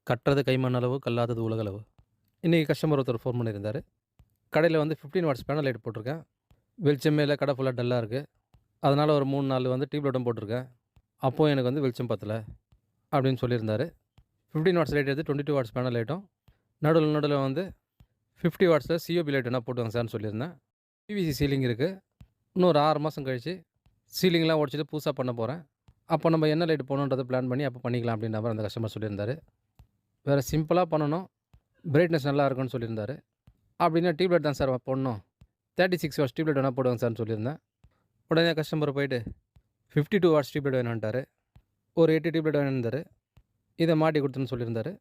கட்டுறது கைமண்ணளவு, கல்லாதது உலகளவு. இன்றைக்கி கஸ்டமர் ஒருத்தர் ஃபோன் பண்ணியிருந்தாரு. கடையில் வந்து 15 வாட்ஸ் பேனல் லைட் போட்டிருக்கேன். வெளிச்சமே இல்ல, கடை ஃபுல்லா டல்லா இருக்கு. அதனால ஒரு 3, 4 வந்து டியூப் லைட்டும் போட்டிருக்கேன். அப்பவும் எனக்கு வந்து வெளிச்சம் பத்தல அப்படின்னு சொல்லியிருந்தாரு. 15 வாட்ஸ் லைட் எடுத்து 22 வாட்ஸ் பேனல் லைட்டும், நடுவுல வந்து 50 வாட்ஸில் சிஓபி லைட் வேணா போட்டுவாங்க சார்ன்னு சொல்லியிருந்தேன். பிவிசி சீலிங் இருக்குது. இன்னும் ஒரு 6 மாதம் கழிச்சு சீலிங்லாம் உடச்சிட்டு புதுசா பண்ண போறேன். அப்போ நம்ம என்ன லைட் போடணுன்றத பிளான் பண்ணி அப்போ பண்ணிக்கலாம் அப்படின்ற மாரி அந்த கஸ்டமர் சொல்லியிருந்தாரு. வேறு சிம்பிளா பண்ணணும். பிரைட்னஸ் நல்லா இருக்குன்னு சொல்லியிருந்தாரு. அப்படின்னா டியூப் லைட் தான் சார் போடணும். 36 வாட்ஸ் டியூப் லைட் வேணா போடுங்க சார்ன்னு சொல்லியிருந்தேன். உடனே கஸ்டமர் போயிட்டு 52 வாட்ஸ் டியூப் லைட் வேணுன்ட்டாரு. ஒரு 8 டியூப் லைட் வேணும்னாரு. இதை மாட்டி கொடுத்துருன்னு சொல்லியிருந்தாரு.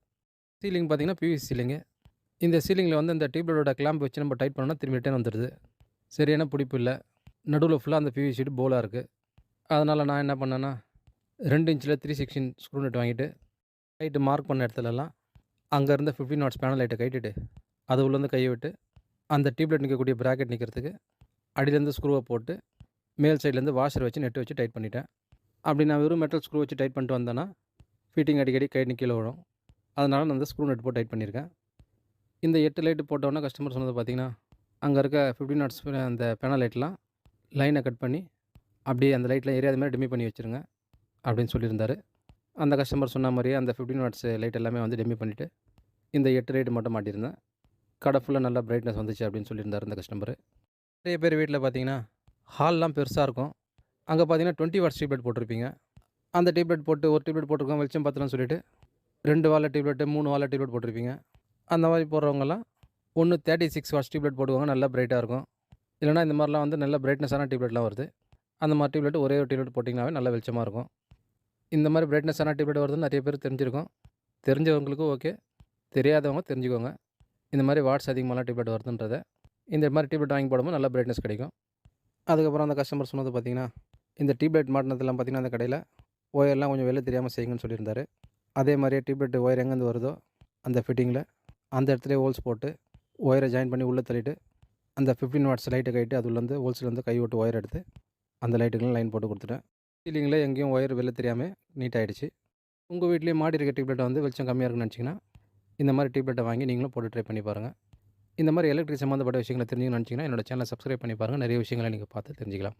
சீலிங் பார்த்தீங்கன்னா பிவிசி சீலிங்கு. இந்த சீலிங்கில் வந்து இந்த டியூப் லைட்டோட கிளாம்ப் வச்சு நம்ம டைட் பண்ணோம்னா திரும்பி ரிட்டர்ன் வந்துடுது. சரியான பிடிப்பு இல்ல. நடுவில் ஃபுல்லா அந்த பிவிசி ஷீட் போலா இருக்குது. அதனால் நான் என்ன பண்ணேன்னா 2 இன்ச்சில் 316 ஸ்க்ரூ நட் வாங்கிட்டு லைட்டு மார்க் பண்ண இடத்துலலாம் அங்கே இருந்த 15 வாட்ஸ் பேனல் லைட்டை கழட்டிட்டு அது உள்ளேருந்து கையை விட்டு அந்த டியூப் லைட் நிற்கக்கூடிய ப்ராக்கெட் நிற்கிறதுக்கு அடியிலேருந்து ஸ்க்ரூவை போட்டு மேல் சைட்லேருந்து வாஷர் வச்சு நெட்டு வச்சு டைட் பண்ணிட்டேன். அப்படி நான் வெறும் மெட்டல் ஸ்க்ரூ வச்சு டைட் பண்ணிட்டு வந்தேன்னா ஃபிட்டிங் அடிக்கடி கை கீழே விழும். அதனால் நான் அந்த ஸ்க்ரூ நட் போட்டு டைட் பண்ணியிருக்கேன். இந்த 8 லைட்டு போட்டோன்னே கஸ்டமர் சொன்னது பார்த்தீங்கன்னா, அங்கே இருக்க 15 வாட்ஸ் அந்த பேனல் லைட்லாம் லைனை கட் பண்ணி அப்படியே அந்த லைட்டில் எரியாத மாதிரி டிம்மி பண்ணி வச்சுருங்க அப்படின்னு சொல்லியிருந்தாரு. அந்த கஸ்டமர் சொன்ன மாதிரியே அந்த 15 வாட்ஸ் லைட் எல்லாமே வந்து டிம்மி பண்ணிவிட்டு இந்த 8 லைட் மட்டும் மாட்டியிருந்தேன். கடை ஃபுல்லாக நல்லா பிரைட்னஸ் வந்துச்சு அப்படின்னு சொல்லியிருந்தார் அந்த கஸ்டமரு. நிறைய பேர் வீட்டில் பார்த்தீங்கன்னா ஹால்லாம் பெருசாக இருக்கும். அங்கே பார்த்தீங்கன்னா 20 வாட்ஸ் டியூப் லைட் போட்டிருப்பீங்க. அந்த டியூப் லைட் போட்டு ஒரு டியூப் லைட் போட்டிருக்கோம் வெளிச்சம் பத்தலன்னு சொல்லிட்டு 2 வால்ல டியூப் லைட்டு 3 வால்ல டியூப் லைட் போட்டிருப்பீங்க. அந்த மாதிரி போடுறவங்கலாம் ஒன்று 36 வாட்ஸ் டியூப் லைட் போடுவாங்க, நல்லா பிரைட்டாக இருக்கும். இல்லைனா இந்த மாதிரிலாம் வந்து நல்ல பிரைட்னஸான டியூப் லைட்லாம் வருது. அந்த மாதிரி டியூப் லைட் ஒரே ஒரு டியூப் லைட் போட்டிங்கனாவே நல்லா வெளிச்சமாக இருக்கும். இந்த மாதிரி பிரைட்னஸான டியூப் லைட் வருதுன்னு நிறைய பேர் தெரிஞ்சிருக்கும். தெரிஞ்சவங்களுக்கும் ஓகே, தெரியாதவங்க தெரிஞ்சுக்கோங்க. இந்த மாதிரி வாட்ஸ் அதிகமாகலாம் டியூப் லைட் வருதுன்றத. இந்த மாதிரி டியூப் லைட் வாங்கி போடும்போது நல்லா பிரைட்னஸ் கிடைக்கும். அதுக்கப்புறம் அந்த கஸ்டமர் சொன்னது பார்த்தீங்கன்னா, இந்த டியூப் லைட் மாட்டினதெல்லாம் பார்த்தீங்கன்னா அந்த கடையில் ஒயர்லாம் கொஞ்சம் வெளில தெரியாமல் செய்யுங்கன்னு சொல்லியிருந்தாரு. அதே மாதிரியே டியூப் லைட் ஒயர் எங்கேருந்து வருதோ அந்த ஃபிட்டிங்கில் அந்த இடத்துலயே ஹோல்ஸ் போட்டு ஒயரை ஜாயின் பண்ணி உள்ளே தள்ளிட்டு அந்த 15 வாட்ஸ் லைட்டை கழட்டி அது உள்ளேருந்து ஹோல்ஸ்லேருந்து கை விட்டு ஒயர் எடுத்து அந்த லைட்டுக்கெல்லாம் லைன் போட்டு கொடுத்துட்டேன். சீலிங்கில் எங்கேயும் ஒயர் வெளில தெரியாமல் நீட் ஆகிடுச்சு. உங்கள் வீட்லேயே மாடி இருக்க டியூப் லைட்டை வந்து வெளிச்சம் கம்மியாக இருக்குன்னு நினச்சிங்கன்னா இந்த மாதிரி டியூப் லைட்டை வாங்கி நீங்களும் போட்டு ட்ரை பண்ணி பாருங்கள். இந்த மாதிரி எலக்ட்ரிக் சம்மந்தப்பட்ட விஷயங்களை தெரிஞ்சுக்கணும்னு நினச்சிங்கன்னா என்னோட சேனலை சப்ஸ்கிரைப் பண்ணி பாருங்கள். நிறைய விஷயங்களை நீங்கள் பார்த்து தெரிஞ்சுக்கலாம்.